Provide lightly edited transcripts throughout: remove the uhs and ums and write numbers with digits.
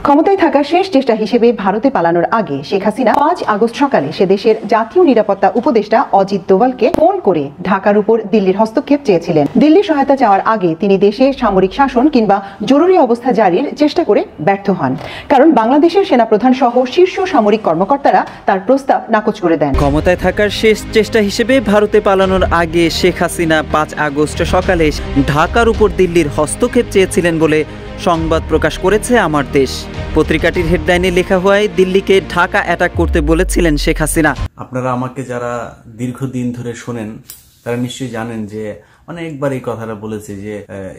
ক্ষমতায় থাকা শেষ চেষ্টা হিসেবে ভারতে পালানোর আগে শেখ হাসিনা 5 আগস্ট সকালে সে দেশের জাতীয় নিরাপত্তা উপদেষ্টা অজিত দোভালকে ফোন করে ঢাকার উপর দিল্লির হস্তক্ষেপ চেয়েছিলেন। দিল্লির সহায়তা চাওয়ার আগে তিনি দেশে সামরিক শাসন কিংবা জরুরি অবস্থা জারির চেষ্টা করে ব্যর্থ হন, কারণ বাংলাদেশের সেনাপ্রধান সহ শীর্ষ সামরিক কর্মকর্তারা তার প্রস্তাব নাকচ করে দেন। ক্ষমতায় থাকার শেষ চেষ্টা হিসেবে ভারতে পালানোর আগে শেখ হাসিনা 5 আগস্ট সকালে ঢাকার উপর দিল্লির হস্তক্ষেপ চেয়েছিলেন বলে সংবাদ প্রকাশ করেছে আমার দেশ। পত্রিকাটির হেডলাইনে লেখা হয়, দিল্লিকে ঢাকা অ্যাটাক করতে বলেছিলেন শেখ হাসিনা। আপনারা আমাকে যারা দীর্ঘদিন ধরে শোনেন তারা নিশ্চয়ই জানেন যে অনেকবার এই কথাটা বলেছে যে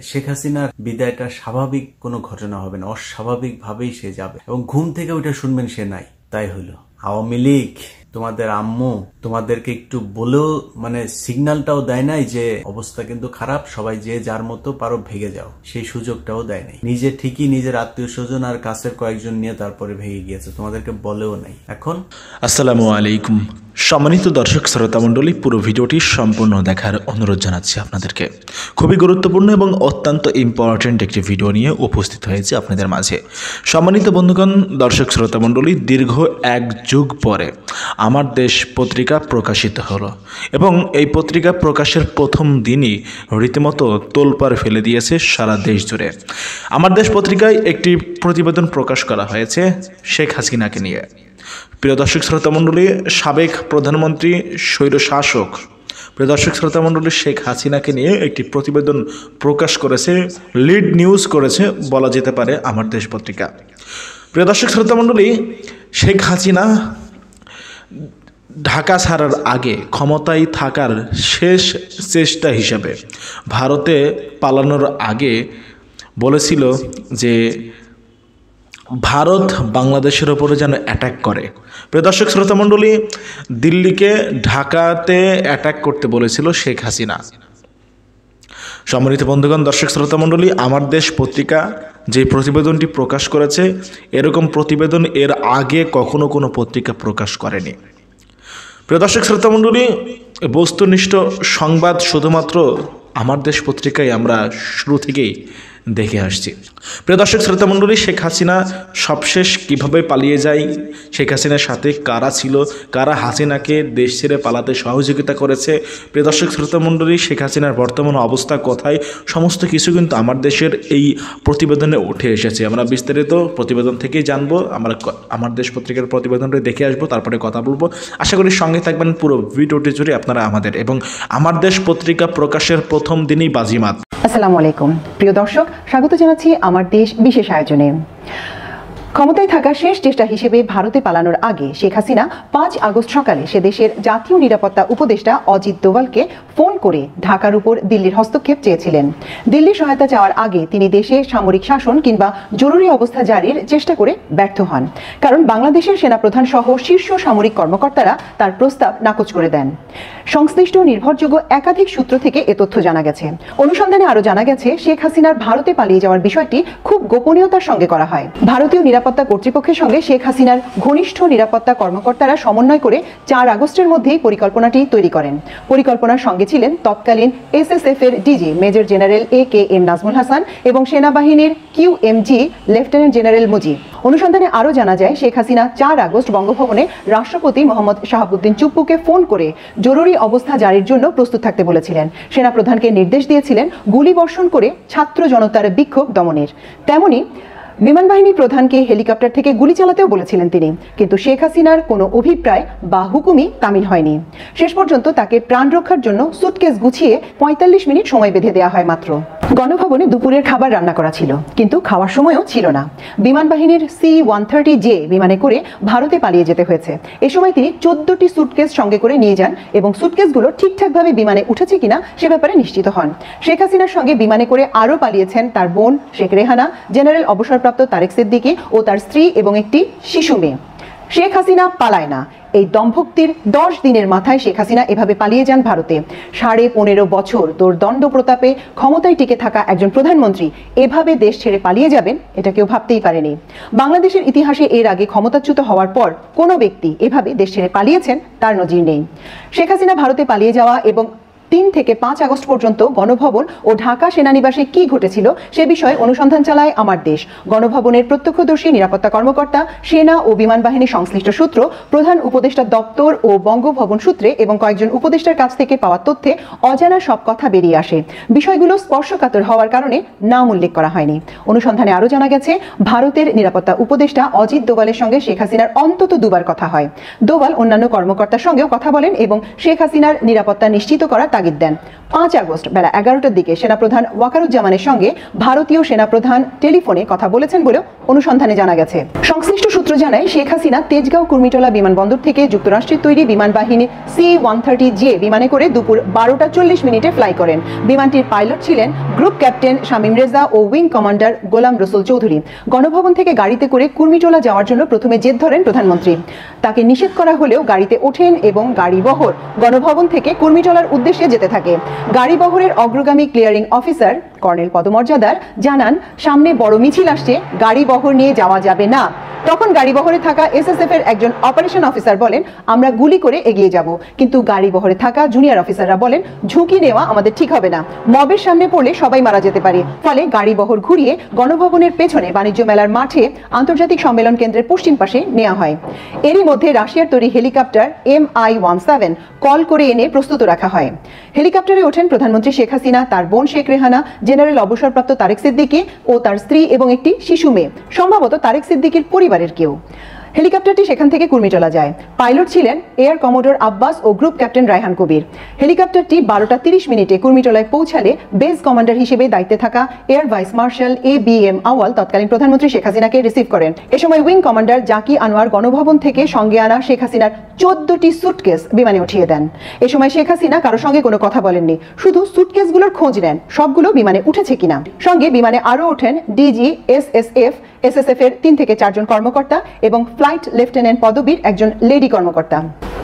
শেখ হাসিনার বিদায়টা স্বাভাবিক কোনো ঘটনা হবে না, অস্বাভাবিক ভাবেই সে যাবে এবং ঘুম থেকে ওইটা শুনবেন সে নাই। তাই হইলো। আওয়ামী লীগ তোমাদের আম্মু তোমাদেরকে একটু বলেও সিগন্যালটাও দেয় নাই যে অবস্থা কিন্তু খারাপ, সবাই যে যার মতো পারো ভেগে যাও, সেই সুযোগটাও দেয় নাই। নিজে ঠিকই নিজের আত্মীয় স্বজন আর কাছের কয়েকজন নিয়ে তারপরে ভেগে গিয়েছে, তোমাদেরকে বলেও নাই। এখন আসসালামু আলাইকুম সম্মানিত দর্শক শ্রোতা মণ্ডলী, পুরো ভিডিওটি সম্পূর্ণ দেখার অনুরোধ জানাচ্ছি আপনাদেরকে। খুবই গুরুত্বপূর্ণ এবং অত্যন্ত ইম্পর্টেন্ট একটি ভিডিও নিয়ে উপস্থিত হয়েছে আপনাদের মাঝে। সম্মানিত বন্ধুগণ, দর্শক শ্রোতা মণ্ডলী, দীর্ঘ 1 যুগ পরে আমার দেশ পত্রিকা প্রকাশিত হলো এবং এই পত্রিকা প্রকাশের প্রথম দিনই রীতিমতো তোলপাড় ফেলে দিয়েছে সারা দেশ জুড়ে। আমার দেশ পত্রিকায় একটি প্রতিবেদন প্রকাশ করা হয়েছে শেখ হাসিনাকে নিয়ে। প্রিয় দর্শক শ্রোতা মণ্ডলী, সাবেক প্রধানমন্ত্রী স্বৈরশাসক প্রিয় দর্শক শ্রোতা মণ্ডলী শেখ হাসিনাকে নিয়ে একটি প্রতিবেদন প্রকাশ করেছে, লিড নিউজ করেছে বলা যেতে পারে আমার দেশ পত্রিকা। প্রিয় দর্শক শ্রোতা মণ্ডলী, শেখ হাসিনা ঢাকা ছাড়ার আগে ক্ষমতায় থাকার শেষ চেষ্টা হিসেবে ভারতে পালানোর আগে বলেছিল যে ভারত বাংলাদেশের ওপরে যেন অ্যাটাক করে। প্রিয় দর্শক শ্রোতা মণ্ডলী, দিল্লিকে ঢাকাতে অ্যাটাক করতে বলেছিল শেখ হাসিনা। সম্মানিত বন্ধুগণ, দর্শক শ্রোতা মণ্ডলী, আমার দেশ পত্রিকা যে প্রতিবেদনটি প্রকাশ করেছে, এরকম প্রতিবেদন এর আগে কখনো কোনো পত্রিকা প্রকাশ করেনি। প্রিয় দর্শক শ্রোতা মণ্ডলী, বস্তুনিষ্ঠ সংবাদ শুধুমাত্র আমার দেশ পত্রিকায় আমরা শুরু থেকেই দেখে আসছি। প্রিয় দর্শক শ্রোতা মণ্ডলী, শেখ হাসিনা সবশেষ কিভাবে পালিয়ে যায়, শেখ হাসিনার সাথে কারা ছিল, কারা হাসিনাকে দেশ ছেড়ে পালাতে সহযোগিতা করেছে, প্রিয় দর্শক শ্রোতা মণ্ডলী, শেখ হাসিনার বর্তমান অবস্থা কোথায়, সমস্ত কিছু কিন্তু আমার দেশের এই প্রতিবেদনে উঠে এসেছে। আমরা বিস্তারিত প্রতিবেদন থেকেই জানবো। আমরা আমার দেশ পত্রিকার প্রতিবেদনটা দেখে আসবো, তারপরে কথা বলবো। আশা করি সঙ্গে থাকবেন পুরো ভিডিওটি জুড়ে আপনারা আমাদের এবং আমার দেশ পত্রিকা প্রকাশের প্রথম দিনই বাজিমাত। আসসালামু আলাইকুম প্রিয় দর্শক, স্বাগত জানাচ্ছি আমার দেশ বিশেষ আয়োজনে। ক্ষমতায় থাকা শেষ চেষ্টা হিসেবে ভারতে পালানোর আগে শেখ হাসিনা 5 আগস্ট সকালে সে দেশের জাতীয় নিরাপত্তা উপদেষ্টা অজিত দোভালকে ফোন করে ঢাকার উপর দিল্লির হস্তক্ষেপ চেয়েছিলেন। দিল্লির সহায়তা চাওয়ার আগে তিনি দেশে সামরিক শাসন কিংবা জরুরি অবস্থা জারির চেষ্টা করে ব্যর্থ হন, কারণ বাংলাদেশের সেনাপ্রধান সহ শীর্ষ সামরিক কর্মকর্তারা তার প্রস্তাব নাকচ করে দেন। সংশ্লিষ্ট নির্ভরযোগ্য একাধিক সূত্র থেকে এ তথ্য জানা গেছে। অনুসন্ধানে আরও জানা গেছে, শেখ হাসিনার ভারতে পালিয়ে যাওয়ার বিষয়টি খুব গোপনীয়তার সঙ্গে করা হয়। ভারতীয় নিরাপত্তা কর্তৃপক্ষের সঙ্গে শেখ হাসিনার ঘনিষ্ঠ নিরাপত্তা কর্মকর্তারা সমন্বয় করে 4 আগস্টের মধ্যেই পরিকল্পনাটি তৈরি করেন। পরিকল্পনার সঙ্গে ছিলেন তৎকালীন এসএসএফ এর DG major general AK-M Nazmul Hasan এবং সেনাবাহিনীর QMG লেফটেন্যান্ট জেনারেল মুজিব। অনুসন্ধানে আরও জানা যায়, শেখ হাসিনা 4 আগস্ট বঙ্গভবনে রাষ্ট্রপতি মোহাম্মদ শাহাবুদ্দিন চুপ্পুকে ফোন করে জরুরি অবস্থা জারির জন্য প্রস্তুত থাকতে বলেছিলেন। সেনাপ্রধানকে নির্দেশ দিয়েছিলেন গুলি বর্ষণ করে ছাত্র জনতার বিক্ষোভ দমনের। তেমনি বিমান বাহিনী প্রধানকে হেলিকপ্টার থেকে গুলি চালাতেও বলেছিলেন তিনি, কিন্তু শেখ হাসিনার কোনো অভিপ্রায় বা হুকুমই তামিল হয়নি। শেষ পর্যন্ত তাকে প্রাণ রক্ষার জন্য সুটকেস গুছিয়ে 45 মিনিট সময় বেঁধে দেওয়া হয় মাত্র। গণভবনে দুপুরের খাবার রান্না করা ছিল, কিন্তু খাওয়ার সময়ও ছিল না। বিমান বাহিনীর C-130J বিমানে করে ভারতে পালিয়ে যেতে হয়েছে। এ সময় তিনি 14টি সুটকেস সঙ্গে করে নিয়ে যান এবং সুটকেসগুলো ঠিকঠাকভাবে বিমানে উঠেছে কিনা সে ব্যাপারে নিশ্চিত হন। শেখ হাসিনার সঙ্গে বিমানে করে আরও পালিয়েছেন তার বোন শেখ রেহানা, জেনারেল অবসরপ্রাপ্ত তারেক সিদ্দিকী ও তার স্ত্রী এবং একটি শিশু মেয়ে। শেখ হাসিনা পালায় না। এই দম্ভক্তির 10 দিনের মাথায় শেখ হাসিনা এভাবে পালিয়ে যান ভারতে। 15.5 বছর দণ্ড প্রতাপে ক্ষমতায় টিকে থাকা একজন প্রধানমন্ত্রী এভাবে দেশ ছেড়ে পালিয়ে যাবেন, এটা কেউ ভাবতেই পারেনি। বাংলাদেশের ইতিহাসে এর আগে ক্ষমতাচ্যুত হওয়ার পর কোনো ব্যক্তি এভাবে দেশ ছেড়ে পালিয়েছেন তার নজির নেই। শেখ হাসিনা ভারতে পালিয়ে যাওয়া এবং 3 থেকে 5 আগস্ট পর্যন্ত গণভবন ও ঢাকা সেনানিবাসে কি ঘটেছিল সে বিষয়ে অনুসন্ধান চালায় আমার দেশ। গণভবনের প্রত্যক্ষদর্শী নিরাপত্তা কর্মকর্তা, সেনা ও বিমান বাহিনী সংশ্লিষ্ট সূত্র, প্রধান উপদেষ্টা দপ্তর ও বঙ্গভবন সূত্রে এবং কয়েকজন উপদেষ্টার কাছ থেকে পাওয়া তথ্যে অজানা সব কথা বেরিয়ে আসে। বিষয়গুলো স্পর্শকাতর হওয়ার কারণে নাম উল্লেখ করা হয়নি। অনুসন্ধানে আরও জানা গেছে, ভারতের নিরাপত্তা উপদেষ্টা অজিত দোভালের সঙ্গে শেখ হাসিনার অন্তত 2 বার কথা হয়। দোভাল অন্যান্য কর্মকর্তার সঙ্গেও কথা বলেন এবং শেখ হাসিনার নিরাপত্তা নিশ্চিত করার তাগিদ দেন। 5 আগস্ট বেলা 11টার দিকে সেনাপ্রধান ওয়াকারুজ্জামানের সঙ্গে ভারতীয় সেনাপ্রধান টেলিফোনে কথা বলেছেন বলেও অনুসন্ধানে জানা গেছে। সংশ্লিষ্ট সূত্র জানায়, শেখ হাসিনা তেজগাঁও কুর্মিটোলা বিমানবন্দর থেকে যুক্তরাষ্ট্রের তৈরি বিমান বাহিনীর C-130J বিমানে করে দুপুর 12টা 40 মিনিটে ফ্লাই করেন। বিমানটির পাইলট ছিলেন গ্রুপ ক্যাপ্টেন শামীম রেজা ও উইং কমান্ডার গোলাম রসুল চৌধুরী। গণভবন থেকে গাড়িতে করে কুর্মিটোলা যাওয়ার জন্য প্রথমে জেদ ধরেন প্রধানমন্ত্রী। তাকে নিষেধ করা হলেও গাড়িতে ওঠেন এবং গাড়িবহর গণভবন থেকে কুর্মিটোলার উদ্দেশ্যে যেতে থাকে। গাড়িবহরের অগ্রগামী ক্লিয়ারিং অফিসার কর্নেল পদমর্যাদার জানান, সামনে বড় মিছিল আসছে, গাড়িবহর নিয়ে যাওয়া যাবে না। তখন গাড়িবহরে থাকা SSF এর একজন অপারেশন অফিসার বলেন, আমরা গুলি করে এগিয়ে যাব। কিন্তু গাড়িবহরে থাকা জুনিয়র অফিসাররা বলেন, ঝুঁকি নেওয়া আমাদের ঠিক হবে না, মবের সামনে পড়লে সবাই মারা যেতে পারে। ফলে গাড়িবহর ঘুরিয়ে গণভবনের পেছনে বাণিজ্য মেলার মাঠে আন্তর্জাতিক সম্মেলন কেন্দ্রের পশ্চিম পাশে নেওয়া হয়। এরই মধ্যে রাশিয়ার তৈরি হেলিকপ্টার MI-17 কল করে এনে প্রস্তুত রাখা হয়। হেলিকপ্টারে ওঠেন প্রধানমন্ত্রী শেখ হাসিনা, তার বোন শেখ রেহানা, জেনারেল অবসরপ্রাপ্ত তারেক সিদ্দিকী ও তার স্ত্রী এবং একটি শিশু মেয়ে, সম্ভবত তারেক সিদ্দিকীর পরিবারের কেউ। হেলিকপ্টারটি সেখান থেকে কুর্মিটোলা যায়। পাইলট ছিলেন এয়ার কমোডোর আব্বাস ও গ্রুপ ক্যাপ্টেন রায়হান কবির। হেলিকপ্টারটি 12টা 30 মিনিটে কুর্মিটোলায় পৌঁছালে বেস কমান্ডার হিসেবে দায়িত্বে থাকা এয়ার ভাইস মার্শাল ABM আওয়াল তৎকালীন প্রধানমন্ত্রী শেখ হাসিনাকে রিসিভ করেন। এ সময় উইং কমান্ডার জাকি আনোয়ার গণভবন থেকে সঙ্গে আনা শেখ হাসিনার 14টি সুটকেস বিমানে উঠিয়ে দেন। এ সময় শেখ হাসিনা কারোর সঙ্গে কোনো কথা বলেননি, শুধু সুটকেসগুলোর খোঁজ নেন সবগুলো বিমানে উঠেছে কিনা। সঙ্গে বিমানে আরও ওঠেন DG, SSF এর 3 থেকে 4 জন কর্মকর্তা এবং ফ্লাইট লেফটেন্যান্ট পদবীর একজন লেডি কর্মকর্তা।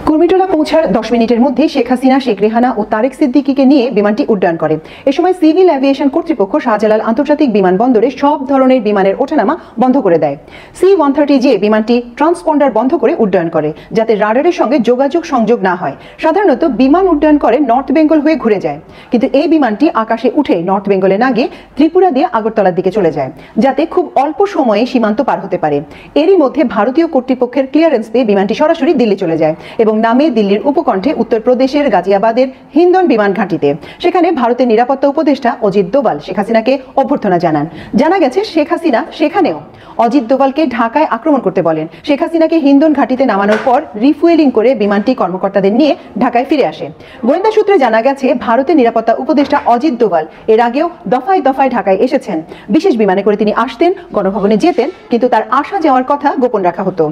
কুর্মিটোলা পৌঁছার 10 মিনিটের মধ্যে শেখ হাসিনা, শেখ রেহানা ও তারেক সিদ্দিকীকে নিয়ে বিমানটি উড্ডয়ন করে। এ সময় সিভিল এভিয়েশন কর্তৃপক্ষ শাহজালাল আন্তর্জাতিক বিমানবন্দরে সব ধরনের বিমানের ওঠানামা বন্ধ করে দেয়। C-130J বিমানটি ট্রান্সপন্ডার বন্ধ করে উড্ডয়ন করে, যাতে রাডারের সঙ্গে যোগাযোগ সংযোগ না হয়। সাধারণত বিমান উড্ডয়ন করে নর্থ বেঙ্গল হয়ে ঘুরে যায়, কিন্তু এই বিমানটি আকাশে উঠে নর্থ বেঙ্গলে না গিয়ে ত্রিপুরা দিয়ে আগরতলার দিকে চলে যায়, যাতে খুব অল্প সময়ে সীমান্ত পার হতে পারে। এরই মধ্যে ভারতীয় কর্তৃপক্ষের ক্লিয়ারেন্স পেয়ে বিমানটি সরাসরি দিল্লি চলে যায় এবং নামে দিল্লির উপকণ্ঠে উত্তরপ্রদেশের গাজিয়াবাদের হিন্দন বিমান ঘাঁটিতে। সেখানে ভারতের নিরাপত্তা উপদেষ্টা অজিত দোভাল শেখ হাসিনাকে অভ্যর্থনা জানান। জানা গেছে, শেখ হাসিনা সেখানেও অজিত দোভালকে ঢাকায় আক্রমণ করতে বলেন। শেখ হাসিনাকে হিন্দন ঘাঁটিতে নামানোর পর রিফুয়েলিং করে বিমানটি কর্মকর্তাদের নিয়ে ঢাকায় ফিরে আসে। গোয়েন্দা সূত্রে জানা গেছে, ভারতের নিরাপত্তা উপদেষ্টা অজিত দোভাল এর আগেও দফায় দফায় ঢাকায় এসেছেন। বিশেষ বিমানে করে তিনি আসতেন, গণভবনে যেতেন, কিন্তু তার আসা যাওয়ার কথা গোপন রাখা হতো।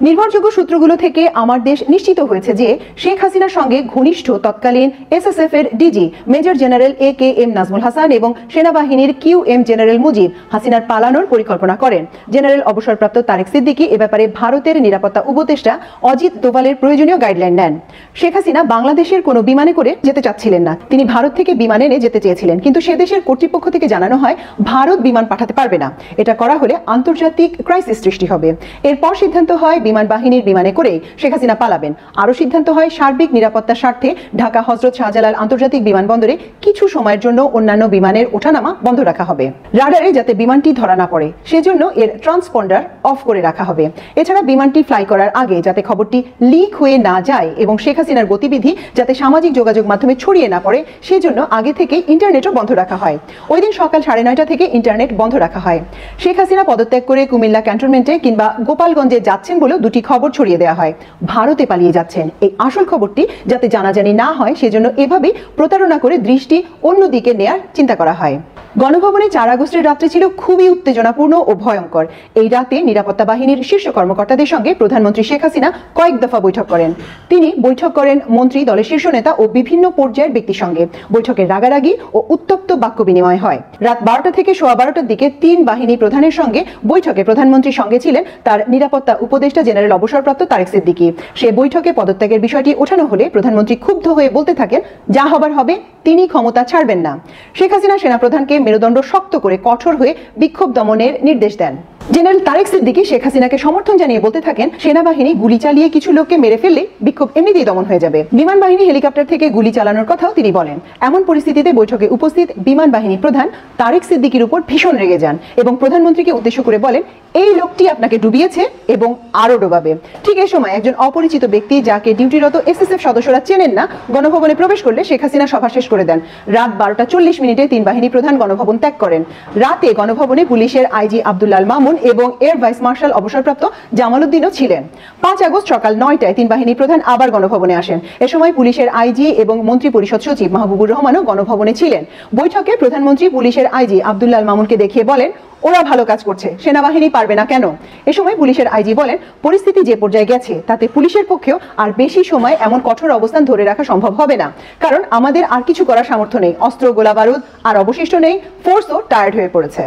নির্ভরযোগ্য সূত্রগুলো থেকে আমার দেশ নিশ্চিত হয়েছে যে শেখ হাসিনার সঙ্গে ঘনিষ্ঠ তৎকালীন SSF এর DG major general AKM Nazmul Hasan এবং সেনাবাহিনীর QM জেনারেল মুজিব হাসিনার পালানোর পরিকল্পনা করেন। জেনারেল অবসরপ্রাপ্ত তারেক সিদ্দিকী এ ব্যাপারে ভারতের নিরাপত্তা উপদেষ্টা অজিত দোভালের প্রয়োজনীয় গাইডলাইন নেন। শেখ হাসিনা বাংলাদেশের কোনো বিমানে করে যেতে চাচ্ছিলেন না, তিনি ভারত থেকে বিমানে এনে যেতে চেয়েছিলেন, কিন্তু সে দেশের কর্তৃপক্ষ থেকে জানানো হয় ভারত বিমান পাঠাতে পারবে না। এটা করা হলে আন্তর্জাতিক ক্রাইসিস সৃষ্টি হবে। এরপর সিদ্ধান্ত হয় বিমান বাহিনীর বিমানে করে শেখ হাসিনা পালাবেন। আরও সিদ্ধান্ত হয় সার্বিক নিরাপত্তার স্বার্থে ঢাকা হজরত শাহজালাল আন্তর্জাতিক বিমানবন্দরে কিছু সময়ের জন্য অন্যান্য বিমানের ওঠানামা বন্ধ রাখা হবে, রাডারে যাতে বিমানটি ধরা না পড়ে সেজন্য এর ট্রান্সপন্ডার অফ করে রাখা হবে। এছাড়া বিমানটি ফ্লাই করার আগে যাতে খবরটি লিক হয়ে না যায় এবং শেখ হাসিনার গতিবিধি যাতে সামাজিক যোগাযোগ মাধ্যমে ছড়িয়ে না পড়ে সেজন্য আগে থেকে ইন্টারনেটও বন্ধ রাখা হয়। ওই দিন সকাল 9:30 থেকে ইন্টারনেট বন্ধ রাখা হয়। শেখ হাসিনা পদত্যাগ করে কুমিল্লা ক্যান্টনমেন্টে কিংবা গোপালগঞ্জে যাচ্ছেন বলেও দুটি খবর ছড়িয়ে দেওয়া হয়। ভারতে পালিয়ে যাচ্ছেন এই আসল খবরটি যাতে জানাজানি না হয় সেজন্য এভাবেই প্রতারণা করে দৃষ্টি অন্যদিকে নেয়ার চিন্তা করা হয়। গণভবনে 4 আগস্টের রাত্রি ছিল খুবই উত্তেজনাপূর্ণ ও ভয়ঙ্কর। এই রাতে নিরাপত্তা বাহিনীর শীর্ষ কর্মকর্তাদের সঙ্গে প্রধানমন্ত্রী শেখ হাসিনা কয়েক দফা বৈঠক করেন। তিনি বৈঠক করেন মন্ত্রী, দলের শীর্ষ নেতা ও বিভিন্ন পর্যায়ের ব্যক্তির সঙ্গে। বৈঠকের রাগারাগি ও উত্তপ্ত বাক্য বিনিময় হয়। রাত 12টা থেকে 12:15টার দিকে 3 বাহিনী প্রধানের সঙ্গে বৈঠকে প্রধানমন্ত্রীর সঙ্গে ছিলেন তার নিরাপত্তা উপদেষ্টা জেনারেল অবসরপ্রাপ্ত তারেক সিদ্দিকী। সে বৈঠকে পদত্যাগের বিষয়টি ওঠানো হলে প্রধানমন্ত্রী ক্ষুব্ধ হয়ে বলতে থাকেন, যা হবার হবে, তিনি ক্ষমতা ছাড়বেন না। শেখ হাসিনা সেনাপ্রধানকে মেরুদণ্ড শক্ত করে কঠোর হয়ে বিক্ষোভ দমনের নির্দেশ দেন। জেনারেল তারেক সিদ্দিকী শেখ হাসিনাকে সমর্থন জানিয়ে বলতে থাকেন, সেনাবাহিনী গুলি চালিয়ে কিছু লোককে মেরে ফেললে বিক্ষোভ এমনিতেই দমন হয়ে যাবে। বিমান বাহিনী হেলিকপ্টার থেকে গুলি চালানোর কথাও তিনি বলেন। এমন পরিস্থিতিতে বৈঠকে উপস্থিত বিমান বাহিনী প্রধান তারেক সিদ্দিকীর উপর ভীষণ রেগে যান এবং প্রধানমন্ত্রীকে উদ্দেশ্য করে বলেন, এই লোকটি আপনাকে ডুবিয়েছে এবং আরো ডোবাবে। ঠিক এই সময় একজন অপরিচিত ব্যক্তি, যাকে ডিউটিরত এসএসএফ সদস্যরা চেনেন না, গণভবনে প্রবেশ করলে শেখ হাসিনা সভা শেষ করে দেন। রাত 12:40 তিন বাহিনী প্রধান গণভবন ত্যাগ করেন। রাতে গণভবনে পুলিশের আইজি আব্দুল্লাল মামুন এবং এয়ার ভাইস মার্শাল অবসরপ্রাপ্ত জামাল উদ্দিনও ছিলেন। 5 আগস্ট সকাল 9টায় তিন বাহিনী প্রধান আবার গণভবনে আসেন। এ সময় পুলিশের আইজি এবং মন্ত্রী পরিষদ সচিব মাহবুবুর রহমানও গণভবনে ছিলেন। বৈঠকে প্রধানমন্ত্রী পুলিশের আইজি আব্দুল্লাল মামুনকে দেখিয়ে বলেন, ওরা ভালো কাজ করছে, সেনাবাহিনী পারবে না কেন? এ সময় পুলিশের আইজি বলেন, পরিস্থিতি যে পর্যায়ে গেছে তাতে পুলিশের পক্ষেও আর বেশি সময় এমন কঠোর অবস্থান ধরে রাখা সম্ভব হবে না, কারণ আমাদের আর কিছু করার সামর্থ্য নেই, অস্ত্র গোলা বারুদ আর অবশিষ্ট নেই, ফোর্সও টায়ার্ড হয়ে পড়েছে।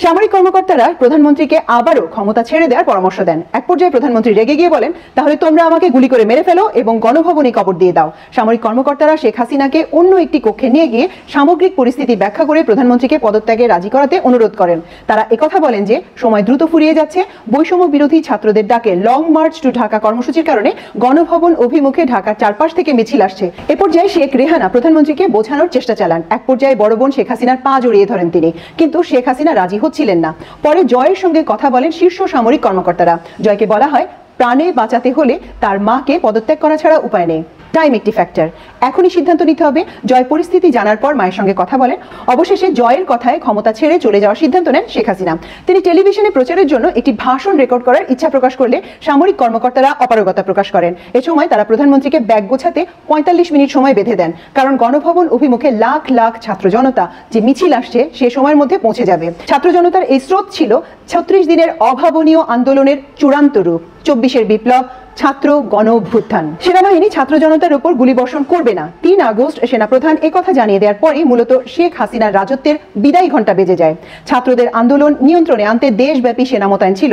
সামরিক কর্মকর্তারা প্রধানমন্ত্রীকে আবারও ক্ষমতা ছেড়ে দেওয়ার পরামর্শ দেন। এক পর্যায়ে প্রধানমন্ত্রী রেগে গিয়ে বলেন, তাহলে তোমরা আমাকে গুলি করে মেরে ফেলো এবং গণভবনে কবর দিয়ে দাও। সামরিক কর্মকর্তারা শেখ হাসিনাকে অন্য একটি কক্ষে নিয়ে গিয়ে সামগ্রিক পরিস্থিতি ব্যাখ্যা করে প্রধানমন্ত্রীকে পদত্যাগে রাজি করাতে অনুরোধ করেন। তারা একথা বলেন যে সময় দ্রুত ফুরিয়ে যাচ্ছে, বৈষম্য বিরোধী ছাত্রদের ডাকে লং মার্চ টু ঢাকা কর্মসূচির কারণে গণভবন অভিমুখে ঢাকার চারপাশ থেকে মিছিল আসছে। এ পর্যায়ে শেখ রেহানা প্রধানমন্ত্রীকে বোঝানোর চেষ্টা চালান। এক পর্যায়ে বড় বোন শেখ হাসিনার পা জড়িয়ে ধরেন তিনি, কিন্তু শেখ হাসিনা রাজি হচ্ছিলেন না। পরে জয়ের সঙ্গে কথা বলেন শীর্ষ সামরিক কর্মকর্তারা। জয়কে বলা হয়, প্রাণে বাঁচাতে হলে তার মাকে পদত্যাগ করা ছাড়া উপায় নেই। টাইম একটি ফ্যাক্টর, এখনই সিদ্ধান্ত নিতে হবে। জয় পরিস্থিতি জানার পর মায়ের সঙ্গে কথা বলেন। অবশেষে জয়ের কথায় ক্ষমতা ছেড়ে চলে যাওয়ার সিদ্ধান্ত নেন শেখ হাসিনা। তিনি টেলিভিশনে প্রচারের জন্য একটি ভাষণ রেকর্ড করার ইচ্ছা প্রকাশ করলে সামরিক কর্মকর্তারা অপারগতা প্রকাশ করেন। এ সময় তারা প্রধানমন্ত্রীকে ব্যাগ গোছাতে 45 মিনিট সময় বেঁধে দেন, কারণ গণভবন অভিমুখে লাখ লাখ ছাত্র জনতা যে মিছিল আসছে সে সময়ের মধ্যে পৌঁছে যাবে। ছাত্র জনতার এই স্রোত ছিল 36 দিনের অভাবনীয় আন্দোলনের চূড়ান্ত রূপ, 24-এর বিপ্লব, ছাত্র গণ অভ্যুত্থান। সেনাবাহিনী ছাত্র জনতার উপর গুলিবর্ষণ করবে না। 3 আগস্ট সেনাপ্রধান একথা জানিয়ে দেওয়ার পরই মূলত শেখ হাসিনার রাজত্বের বিদায়ী ঘণ্টা বেজে যায়। ছাত্রদের আন্দোলন নিয়ন্ত্রণে আনতে দেশব্যাপী সেনা মোতায়েন ছিল।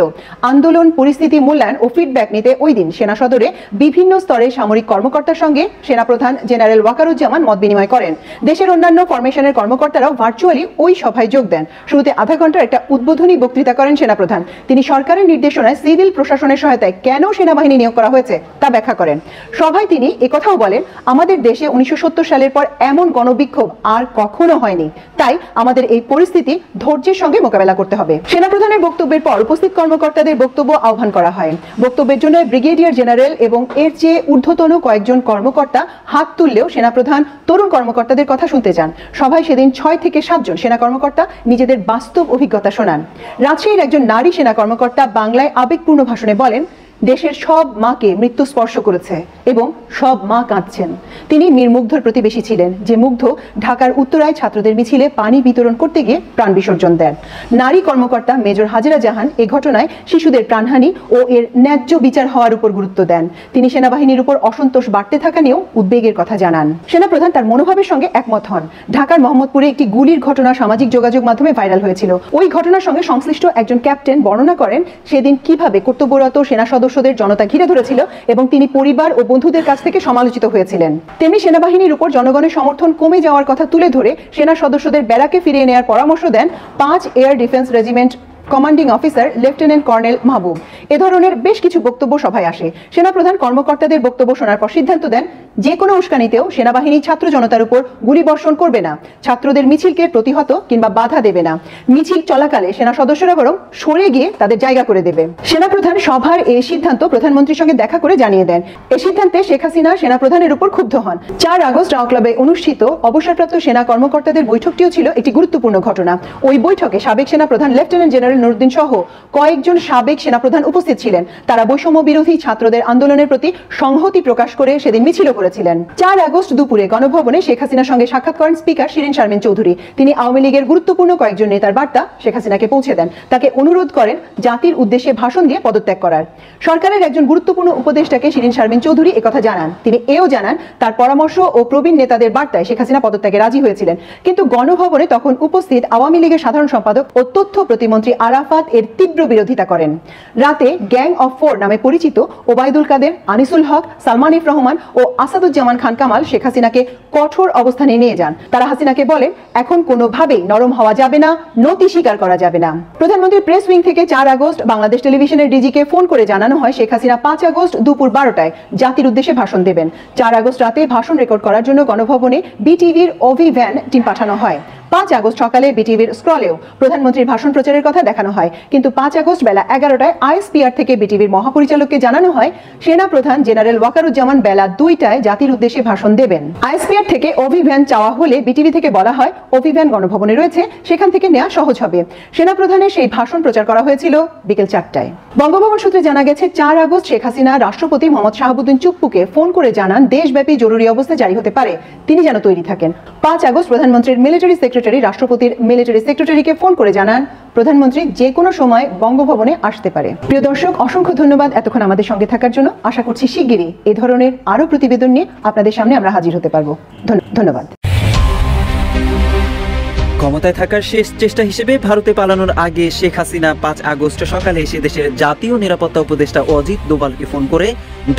আন্দোলন পরিস্থিতি মূল্যায়ন ও ফিডব্যাক নিতে ওই দিন সেনা সদরে বিভিন্ন স্তরে সামরিক কর্মকর্তার সঙ্গে সেনাপ্রধান জেনারেল ওয়াকারুজ্জামান মত বিনিময় করেন। দেশের অন্যান্য ফরমেশনের কর্মকর্তারাও ভার্চুয়ালি ওই সভায় যোগ দেন। শুরুতে আধা ঘন্টার একটা উদ্বোধনী বক্তৃতা করেন সেনাপ্রধান। তিনি সরকারের নির্দেশনায় সিভিল প্রশাসনের সহায়তায় কেন সেনাবাহিনী নিয়োগ করা হয়েছে তা ব্যাখ্যা করেন। সভায় তিনি একথাও বলেন, আমাদের দেশে 1970 সালের পর এমন গণবিক্ষোভ আর কখনো হয়নি, তাই আমাদের এই পরিস্থিতি ধৈর্যের সঙ্গে মোকাবেলা করতে হবে। সেনাপ্রধানের বক্তব্যের পর উপস্থিত কর্মকর্তাদের বক্তব্য আহ্বান করা হয়। বক্তব্যের জন্য ব্রিগেডিয়ার জেনারেল এবং এর চেয়ে ঊর্ধ্বতন কয়েকজন কর্মকর্তা হাত তুললেও সেনাপ্রধান তরুণ কর্মকর্তাদের কথা শুনতে চান। সভায় সেদিন 6 থেকে 7 জন সেনা কর্মকর্তা নিজেদের বাস্তব অভিজ্ঞতা শোনান। রাজশাহীর একজন নারী সেনা কর্মকর্তা বাংলায় আবেগপূর্ণ ভাষণে বলেন, দেশের সব মাকে মৃত্যু স্পর্শ করেছে এবং সব মা কাঁদছেন। তিনি মীর মুগ্ধর প্রতিবেশী ছিলেন, যে মুগ্ধ ঢাকার উত্তরায় ছাত্রদের মিছিলে পানি বিতরণ করতে গিয়ে প্রাণ বিসর্জন দেন। নারী কর্মকর্তা মেজর হাজেরা জাহান এ ঘটনায় শিশুদের প্রাণহানি ও এর ন্যায্য বিচার হওয়ার উপর গুরুত্ব দেন। তিনি সেনাবাহিনীর উপর অসন্তোষ বাড়তে থাকা নিয়েও উদ্বেগের কথা জানান। সেনাপ্রধান তার মনোভাবের সঙ্গে একমত হন। ঢাকার মোহাম্মদপুরে একটি গুলির ঘটনা সামাজিক যোগাযোগ মাধ্যমে ভাইরাল হয়েছিল। ওই ঘটনার সঙ্গে সংশ্লিষ্ট একজন ক্যাপ্টেন বর্ণনা করেন সেদিন কিভাবে কর্তব্যরত সেনা সদস্যদের জনতা ঘিরে ধরেছিল এবং তিনি পরিবার ও বন্ধুদের কাছ থেকে সমালোচিত হয়েছিলেন। তেমনি সেনাবাহিনীর উপর জনগণের সমর্থন কমে যাওয়ার কথা তুলে ধরে সেনা সদস্যদের ব্যারাকে ফিরিয়ে নেওয়ার পরামর্শ দেন 5 air defence regiment commanding officer lieutenant colonel Mahbub. এ ধরনের বেশ কিছু বক্তব্য সভায় আসে। সেনাপ্রধান কর্মকর্তাদের বক্তব্য শোনার পর সিদ্ধান্ত দেন, যে কোনো উস্কানিতেও সেনাবাহিনী ছাত্র জনতার উপর গুলিবর্ষণ করবে না, ছাত্রদের মিছিলকে প্রতিহত কিংবা বাধা দেবে না। মিছিল চলাকালে সেনা সদস্যরা বরং সরে গিয়ে তাদের জায়গা করে দেবে। সেনাপ্রধান সভার এই সিদ্ধান্ত প্রধানমন্ত্রীর সঙ্গে দেখা করে জানিয়ে দেন। এই সিদ্ধান্তে শেখ হাসিনা সেনাপ্রধানের উপর ক্ষুব্ধ হন। 4 আগস্ট রাও ক্লাবে অনুষ্ঠিত অবসরপ্রাপ্ত সেনা কর্মকর্তাদের বৈঠকটিও ছিল একটি গুরুত্বপূর্ণ ঘটনা। ওই বৈঠকে সাবেক সেনাপ্রধান লেফটেন্যান্ট জেনারেল নুরুদ্দিন সহ কয়েকজন সাবেক সেনাপ্রধান উপস্থিত ছিলেন। তারা বৈষম্য বিরোধী ছাত্রদের আন্দোলনের প্রতি সংহতি প্রকাশ করে সেদিন মিছিল করেছিলেন। 4 আগস্ট দুপুরে গণভবনে শেখ হাসিনার সঙ্গে সাক্ষাৎ করেন স্পিকার শিরিন শারমিন চৌধুরী। তিনি আওয়ামী লীগের গুরুত্বপূর্ণ কয়েকজন নেতার বার্তা শেখ হাসিনাকে পৌঁছে দেন। তাকে অনুরোধ করেন জাতির উদ্দেশ্যে ভাষণ দিয়ে পদত্যাগ করার। সরকারের একজন গুরুত্বপূর্ণ উপদেষ্টাকে শিরিন শারমিন চৌধুরী একথা জানান। তিনি এও জানান তার পরামর্শ ও প্রবীণ নেতাদের বার্তায় শেখ হাসিনা পদত্যাগে রাজি হয়েছিলেন। কিন্তু গণভবনে তখন উপস্থিত আওয়ামী লীগের সাধারণ সম্পাদক ও তথ্য প্রতিমন্ত্রী আরাফাত এর তীব্র বিরোধিতা করেন। রাতে গ্যাং অফ 4 নামে পরিচিত ওবায়দুল কাদের, আনিসুল হক, সালমান রহমান ও আসাদুজ্জামান খান কামাল শেখ হাসিনাকে কঠোর অবস্থানে নিয়ে যান। তারা হাসিনাকে বলেন, এখন কোনোভাবেই নরম হওয়া যাবে না, নতি স্বীকার করা যাবে না। প্রধানমন্ত্রীর প্রেস উইং থেকে 4 আগস্ট বাংলাদেশ টেলিভিশনের ডিজিকে ফোন করে জানানো হয় শেখ হাসিনা 5 আগস্ট দুপুর 12টায় জাতির উদ্দেশ্যে ভাষণ দেবেন। 4 আগস্ট রাতে ভাষণ রেকর্ড করার জন্য গণভবনে বিটিভির ওভি ভ্যান টিম পাঠানো হয়। 5 আগস্ট সকালে বিটিভির স্ক্রলেও প্রধানমন্ত্রীর ভাষণ প্রচারের কথা দেখানো হয়, কিন্তু 5 আগস্ট বেলা 11টায় আইএসপিআর থেকে বিটিভির মহাপরিচালককে জানানো হয় সেনা প্রধান জেনারেল ওয়াকারুজ্জামান বেলা 2টায় জাতির উদ্দেশ্যে ভাষণ দেবেন। আইএসপিআর থেকে ওভি ভ্যান চাওয়া হলে বিটিভি থেকে বলা হয় ওভি ভ্যান গণভবনে রয়েছে, সেখান থেকে নেওয়া সহজ হবে। সেনা প্রধানের সেই ভাষণ প্রচার করা হয়েছিল বিকেল 4টায়। বঙ্গভবন সূত্রে জানা গেছে 4 আগস্ট শেখ হাসিনা রাষ্ট্রপতি মোহাম্মদ শাহাবুদ্দিন চুপ্পুকে ফোন করে জানান দেশব্যাপী জরুরি অবস্থা জারি হতে পারে, তিনি যেন তৈরি থাকেন। 5 আগস্ট প্রধানমন্ত্রীর মিলিটারি সেক্রেটারি রাষ্ট্রপতির মিলিটারি সেক্রেটারিকে ফোন করে জানান প্রধানমন্ত্রী যে কোনো সময় বঙ্গভবনে আসতে পারে। প্রিয় দর্শক, অসংখ্য ধন্যবাদ এতক্ষণ আমাদের সঙ্গে থাকার জন্য। আশা করছি শিগগিরই এই ধরনের আরো প্রতিবেদন নিয়ে আপনাদের সামনে আমরা হাজির হতে পারবো। ধন্যবাদ। ক্ষমতায় থাকার শেষ চেষ্টা হিসেবে ভারতে পালানোর আগে শেখ হাসিনা 5 আগস্ট সকালে সে দেশের জাতীয় নিরাপত্তা উপদেষ্টা অজিত দোভালকে ফোন করে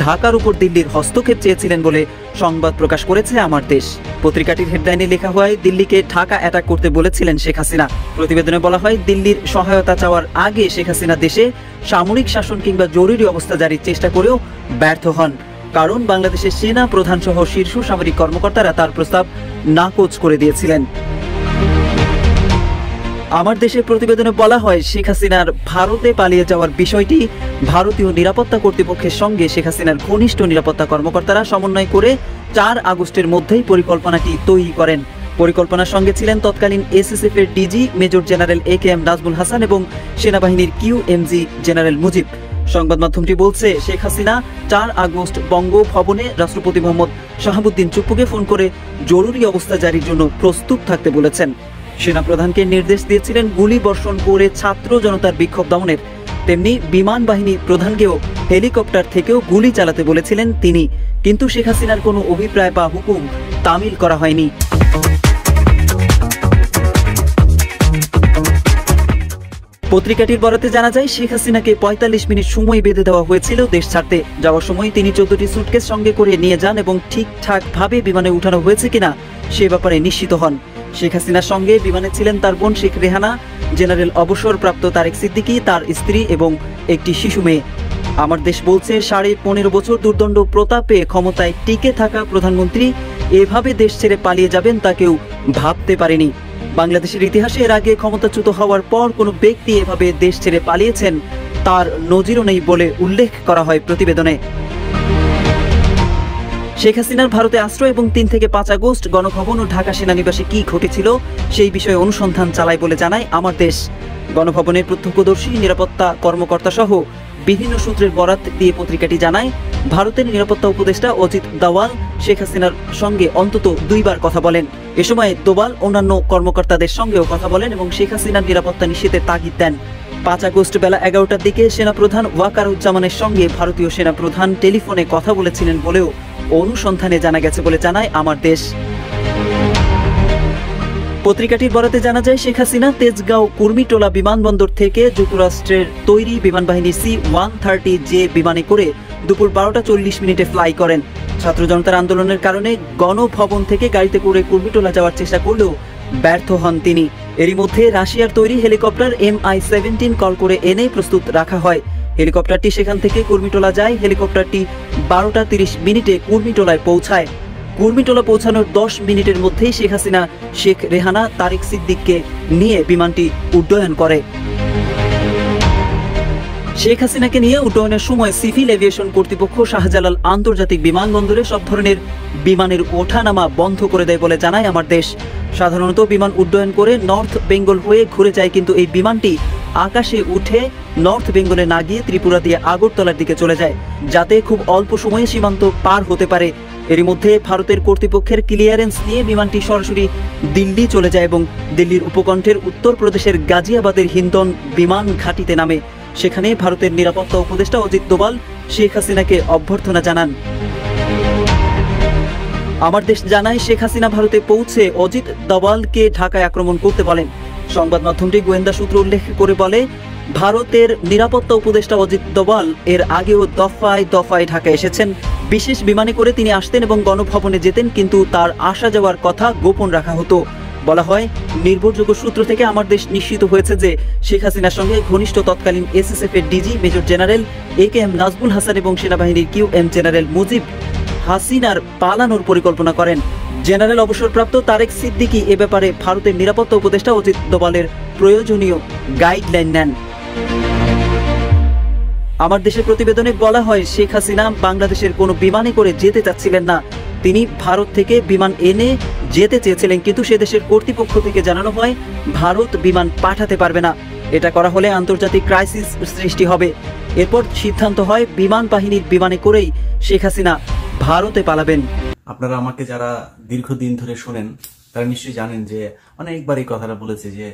ঢাকার উপর দিল্লির হস্তক্ষেপ চেয়েছিলেন বলে সংবাদ প্রকাশ করেছে আমার দেশ। পত্রিকাটির হেডলাইনে লেখা হয়, দিল্লিকে ঢাকা অ্যাটাক করতে বলেছিলেন শেখ হাসিনা। প্রতিবেদনে বলা হয়, দিল্লির সহায়তা চাওয়ার আগে শেখ হাসিনা দেশে সামরিক শাসন কিংবা জরুরি অবস্থা জারির চেষ্টা করেও ব্যর্থ হন, কারণ বাংলাদেশের সেনা প্রধান সহ শীর্ষ সামরিক কর্মকর্তারা তার প্রস্তাব নাকচ করে দিয়েছিলেন। আমার দেশের প্রতিবেদনে বলা হয়, শেখ হাসিনার ভারতে পালিয়ে যাওয়ার বিষয়টি ভারতীয় নিরাপত্তা কর্তৃপক্ষের সঙ্গে শেখ হাসিনার ঘনিষ্ঠ নিরাপত্তা কর্মকর্তারা সমন্বয় করে 4 আগস্টের মধ্যেই পরিকল্পনাটি তৈরি করেন। পরিকল্পনার সঙ্গে ছিলেন তৎকালীন এসএসএফ এর DG major general AKM Nazmul Hasan এবং সেনাবাহিনীর কিউএমজি জেনারেল মুজিব। সংবাদ মাধ্যমটি বলছে, শেখ হাসিনা 4 আগস্ট বঙ্গভবনে রাষ্ট্রপতি মোহাম্মদ শাহাবুদ্দিন চুপ্পুকে ফোন করে জরুরি অবস্থা জারির জন্য প্রস্তুত থাকতে বলেছেন। সেনাপ্রধানকে নির্দেশ দিয়েছিলেন গুলি বর্ষণ করে ছাত্র জনতার বিক্ষোভ দমনের। তেমনি বিমান বাহিনী প্রধানকেও হেলিকপ্টার থেকেও গুলি চালাতে বলেছিলেন তিনি, কিন্তু শেখ হাসিনার কোনো অভিপ্রায় বা হুকুম তামিল করা হয়নি। পত্রিকাটির বরাতে জানা যায়, শেখ হাসিনাকে 45 মিনিট সময় বেঁধে দেওয়া হয়েছিল দেশ ছাড়তে। যাওয়ার সময় তিনি 14টি সুটকেস সঙ্গে করে নিয়ে যান এবং ঠিকঠাক ভাবে বিমানে উঠানো হয়েছে কিনা সে ব্যাপারে নিশ্চিত হন। শেখ হাসিনার সঙ্গে বিমানে ছিলেন তার বোন শেখ রেহানা, জেনারেল অবসরপ্রাপ্ত তারেক সিদ্দিকী, তার স্ত্রী এবং একটি শিশু মেয়ে। আমার দেশ বলছে, 15.5 বছর দুর্দণ্ড প্রতাপে ক্ষমতায় টিকে থাকা প্রধানমন্ত্রী এভাবে দেশ ছেড়ে পালিয়ে যাবেন তা কেউ ভাবতে পারেনি। বাংলাদেশের ইতিহাসে এর আগে ক্ষমতাচ্যুত হওয়ার পর কোনো ব্যক্তি এভাবে দেশ ছেড়ে পালিয়েছেন তার নজিরও নেই বলে উল্লেখ করা হয় প্রতিবেদনে। শেখ হাসিনার ভারতে আশ্রয় এবং 3 থেকে 5 আগস্ট গণভবন ও ঢাকা সেনানিবাসে কি ঘটেছিল সেই বিষয়ে অনুসন্ধান চালায় বলে জানায় আমার দেশ। গণভবনের প্রত্যক্ষদর্শী, নিরাপত্তা কর্মকর্তা সহ বিভিন্ন সূত্রের বরাত দিয়ে পত্রিকাটি জানায়, ভারতের নিরাপত্তা উপদেষ্টা অজিত দোভাল শেখ হাসিনার সঙ্গে অন্তত 2 বার কথা বলেন। এ সময় দোভাল অন্যান্য কর্মকর্তাদের সঙ্গেও কথা বলেন এবং শেখ হাসিনার নিরাপত্তা নিশ্চিতের তাগিদ দেন। 5 আগস্ট বেলা 11টার দিকে সেনাপ্রধান ওয়াকারুজ্জামানের সঙ্গে ভারতীয় সেনাপ্রধান টেলিফোনে কথা বলেছিলেন বলেও অনুসন্ধানে জানা গেছে বলে জানায় আমার দেশ। পত্রিকাটির বরাতে জানা যায়, শেখ হাসিনা তেজগাঁও কুর্মিটোলা বিমানবন্দর থেকে যুক্তরাষ্ট্রের তৈরি বিমানবাহিনী C-130J বিমানে করে দুপুর 12টা 40 ফ্লাই করেন। ছাত্র জনতার আন্দোলনের কারণে গণভবন থেকে গাড়িতে করে কুর্মিটোলা যাওয়ার চেষ্টা করলেও ব্যর্থ হন তিনি। এরই মধ্যে রাশিয়ার তৈরি হেলিকপ্টার MI-17 কল করে এনে প্রস্তুত রাখা হয়। হেলিকপ্টারটি সেখান থেকে কুর্মিটোলা যায়। হেলিকপ্টারটি 12টা 30 কুর্মিটোলায় পৌঁছায়। কুর্মিটোলা পৌঁছানোর 10 মিনিটের মধ্যেই শেখ হাসিনা শেখ রেহানা, তারেক সিদ্দিককে নিয়ে বিমানটি উড্ডয়ন করে। শেখ হাসিনাকে নিয়ে উড্ডয়নের সময় সিভিল এভিয়েশন কর্তৃপক্ষ শাহজালাল আন্তর্জাতিক বিমানবন্দরে সব ধরনের বিমানের ওঠানামা বন্ধ করে দেয় বলে জানায় আমার দেশ। সাধারণত বিমান উড্ডয়ন করে নর্থ বেঙ্গল হয়ে ঘুরে যায়, কিন্তু এই বিমানটি আকাশে উঠে নর্থ বেঙ্গলে না গিয়ে ত্রিপুরা দিয়ে আগরতলার দিকে চলে যায়, যাতে খুব অল্প সময়ে সীমান্ত পার হতে পারে। এরই মধ্যে ভারতের কর্তৃপক্ষের ক্লিয়ারেন্স নিয়ে বিমানটি সরাসরি দিল্লি চলে যায় এবং দিল্লির উপকণ্ঠের উত্তরপ্রদেশের গাজিয়াবাদের হিন্দন বিমান ঘাঁটিতে নামে। সেখানে ভারতের নিরাপত্তা উপদেষ্টা অজিত দোভাল শেখ হাসিনাকে অভ্যর্থনা জানান। আমার দেশ জানায়, শেখ হাসিনা ভারতে পৌঁছে অজিত দোভালকে ঢাকায় আক্রমণ করতে বলেন। সংবাদ মাধ্যমটি গোয়েন্দা সূত্র উল্লেখ করে বলে, ভারতের নিরাপত্তা উপদেষ্টা অজিত দোভাল এর আগেও দফায় দফায় ঢাকা এসেছেন। বিশেষ বিমানে করে তিনি আসতেন এবং গণভবনে যেতেন, কিন্তু তার আসা যাওয়ার কথা গোপন রাখা হতো। বলা হয়, নির্ভরযোগ্য সূত্র থেকে আমার দেশ নিশ্চিত হয়েছে যে শেখ হাসিনার সঙ্গে ঘনিষ্ঠ তৎকালীন এসএসএফ এর DG major general AKM Nazmul Hasan এবং সেনাবাহিনীর QM জেনারেল মুজিব হাসিনার পালানোর পরিকল্পনা করেন। জেনারেল অবসরপ্রাপ্ত তারেক সিদ্দিকী এ ব্যাপারে ভারতের নিরাপত্তা উপদেষ্টা অজিত দোভালের প্রয়োজনীয় গাইডলাইন নেন। আমার দেশের প্রতিবেদনে বলা হয়, শেখ হাসিনা বাংলাদেশের কোনো বিমানে করে যেতে চাচ্ছিলেন না। তিনি ভারত থেকে বিমান এনে যেতে চেয়েছিলেন, কিন্তু সে দেশের কর্তৃপক্ষ থেকে জানানো হয় ভারত বিমান পাঠাতে পারবে না। এটা করা হলে আন্তর্জাতিক ক্রাইসিস সৃষ্টি হবে। এরপর সিদ্ধান্ত হয় বিমান বাহিনীর বিমানে করেই শেখ হাসিনা ভারতে পালাবেন। আপনারা আমাকে যারা দীর্ঘদিন ধরে শোনেন তারা নিশ্চয়ই জানেন যে অনেকবার এই কথাটা বলেছে যে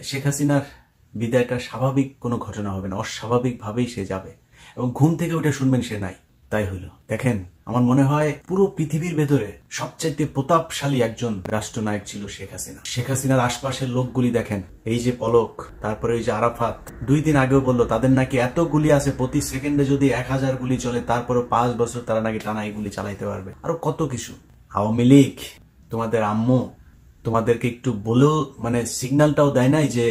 শেখ হাসিনার বিদায়টা স্বাভাবিক কোনো ঘটনা হবে না, অস্বাভাবিকভাবেই সে যাবে এবং ঘুম থেকে উঠে শুনবেন সে নাই। তাই হইল। দেখেন, আমার মনে হয় পুরো পৃথিবীর ভেতরে সবচাইতে প্রতাপশালী একজন রাষ্ট্রনায়ক ছিল শেখ হাসিনা। শেখ হাসিনার আশপাশের লোকগুলি দেখেন, এই যে পলক, তারপরে ওই যে আরাফাত 2 দিন আগেও বললো তাদের নাকি এত গুলি আছে, প্রতি সেকেন্ডে যদি 1000 গুলি চলে, তারপরে 5 বছর তারা নাকি টানা এই গুলি চালাইতে পারবে। আরো কত কিছু। আওয়ামী লীগ, তোমাদের আম্মু তোমাদেরকে একটু বলেও মানে সিগন্যালটাও দেয় নাই যে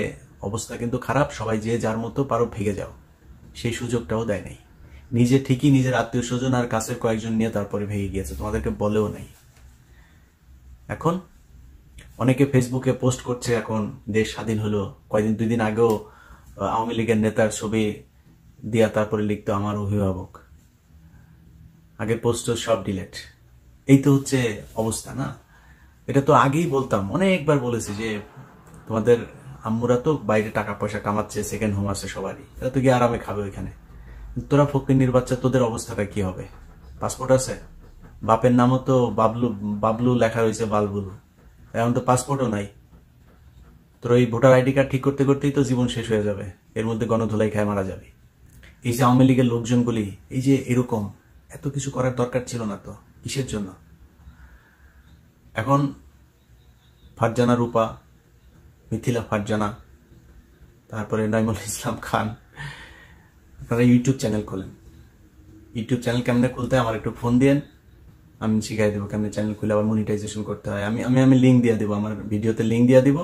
অবস্থা কিন্তু খারাপ, সবাই যে যার মতো পারো ভেগে যাও, সেই সুযোগটাও দেয় নাই। নিজে ঠিকই নিজের আত্মীয় স্বজন আর কাছের কয়েকজন নিয়ে তারপরে ভেঙে গিয়েছে, তোমাদেরকে বলেও নাই। এখন অনেকে ফেসবুকে পোস্ট করছে এখন দেশ স্বাধীন হলো, কয়েকদিন 2 দিন আগেও আওয়ামী লীগের নেতার ছবি দিয়া তারপরে লিখতো আমার অভিভাবক। আগের পোস্ট সব ডিলেট। এই তো হচ্ছে অবস্থা না? এটা তো আগেই বলতাম, অনেকবার বলেছি যে তোমাদের আম্মুরা তো বাইরে টাকা পয়সা কামাচ্ছে, সেকেন্ড হোম আছে সবারই, এরা তো গিয়ে আরামে খাবে ওইখানে। তোরা ফকিন্নির বাচ্চা, তোদের অবস্থাটা কি হবে? পাসপোর্ট আছে, বাপের নামও তো বাবলু লেখা রয়েছে বালবুলু, এখন তো পাসপোর্টও নাই। তোর ওই ভোটার আইডি কার্ড ঠিক করতে করতেই তো জীবন শেষ হয়ে যাবে, এর মধ্যে গণধোলাই খায় মারা যাবে। এই যে আওয়ামী লীগের লোকজনগুলি এই যে এরকম, এত কিছু করার দরকার ছিল না তো, কিসের জন্য? এখন ফারজানা রূপা, মিথিলা ফারজানা, তারপরে নাইমুল ইসলাম খান, আপনারা ইউটিউব চ্যানেল খোলেন। ইউটিউব চ্যানেল কেমনে খুলতে হয় আমার একটু ফোন দিয়েন, আমি শিখাই দেবো কেমনে চ্যানেল খুলে আবার মনিটাইজেশন করতে হয়। আমি লিঙ্ক দিয়ে দেবো, আমার ভিডিওতে লিঙ্ক দিয়ে দিব।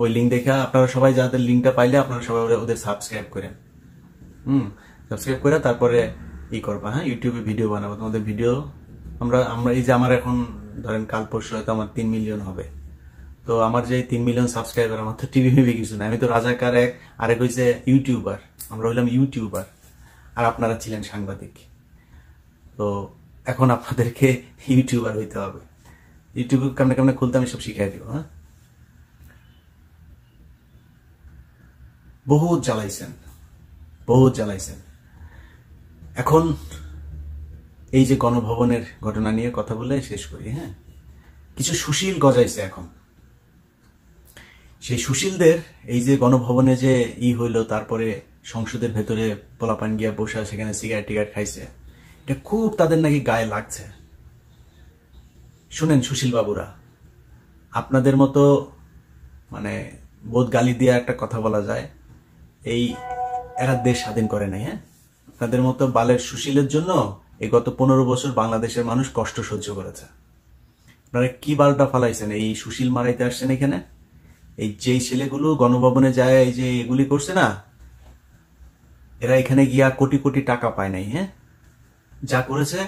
ওই লিঙ্ক দেখে আপনারা সবাই যাদের লিঙ্কটা পাইলে আপনারা সবাই ওদের সাবস্ক্রাইব করেন। সাবস্ক্রাইব করে তারপরে ই করবা। হ্যাঁ, ইউটিউবে ভিডিও বানাবো, তোমাদের ভিডিও আমরা এই যে আমার এখন ধরেন কাল পরশু হয়তো আমার 3 মিলিয়ন হবে। তো আমার যে 3 মিলিয়ন সাবস্ক্রাইবার, আমার তো টিভি কিছু না, আমি তো রাজাকার এক, আরেক হয়েছে ইউটিউবার। আমরা হইলাম ইউটিউবার আর আপনারা ছিলেন সাংবাদিক। তো এখন আপনাদেরকে ইউটিউবার হইতে হবে। ইউটিউব কেমনে কেমনে খুলতে আমি সব শিখাই দিব। হ্যাঁ, বহুত জ্বালাইছেন। এখন এই যে গণভবনের ঘটনা নিয়ে কথা বলে শেষ করি। হ্যাঁ, কিছু সুশীল গজাইছে এখন। সেই সুশীলদের এই যে গণভবনে যে হইলো, তারপরে সংসদের ভেতরে পোলাপান গিয়া বসে সেখানে সিগারেট টিগারেট খাইছে, এটা খুব তাদের নাকি গায়ে লাগছে। শুনেন সুশীল বাবুরা, আপনাদের মতো মানে বোধ গালি দিয়ে একটা কথা বলা যায়, এরা দেশ স্বাধীন করে নাই। হ্যাঁ, আপনাদের মতো বালের সুশীলের জন্য এই গত 15 বছর বাংলাদেশের মানুষ কষ্ট সহ্য করেছে। আপনারা কি বালটা ফালাইছেন? এই সুশীল মারাইতে আসছেন এখানে। এই যেই ছেলেগুলো গণভবনে যায় এই যে এগুলি করছে না, এরা এখানে গিয়া কোটি কোটি টাকা পায় নাই। হ্যাঁ, যা করেছে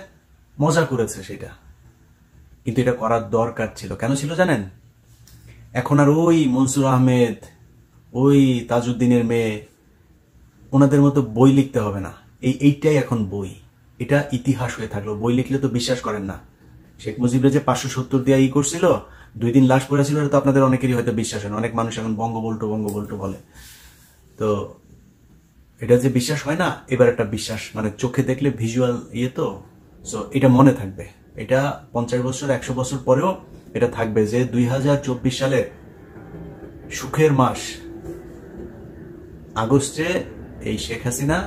মজা করেছে সেটা, কিন্তু এটা করার দরকার ছিল। কেন ছিল জানেন? এখন আর ওই মনসুর আহমেদ, ওই তাজউদ্দিনের মেয়ে, ওনাদের মতো বই লিখতে হবে না। এইটাই এখন বই, এটা ইতিহাস হয়ে থাকলো। বই লিখলে তো বিশ্বাস করেন না। শেখ মুজিবরে যে 570 দিয়ে করছিল, 2 দিন লাশ পড়েছিল, এটা তো আপনাদের অনেকেরই হয়তো বিশ্বাস হয় না। অনেক মানুষ এখন বঙ্গবল্টু বলে। তো এটা যে বিশ্বাস হয় না, এবার একটা বিশ্বাস মানে চোখে দেখলে ভিজুয়াল তো, সো এটা মনে থাকবে। এটা 50 বছর 100 বছর পরেও এটা থাকবে যে 2024 সালে সুখের মাস আগস্টে এই শেখ হাসিনা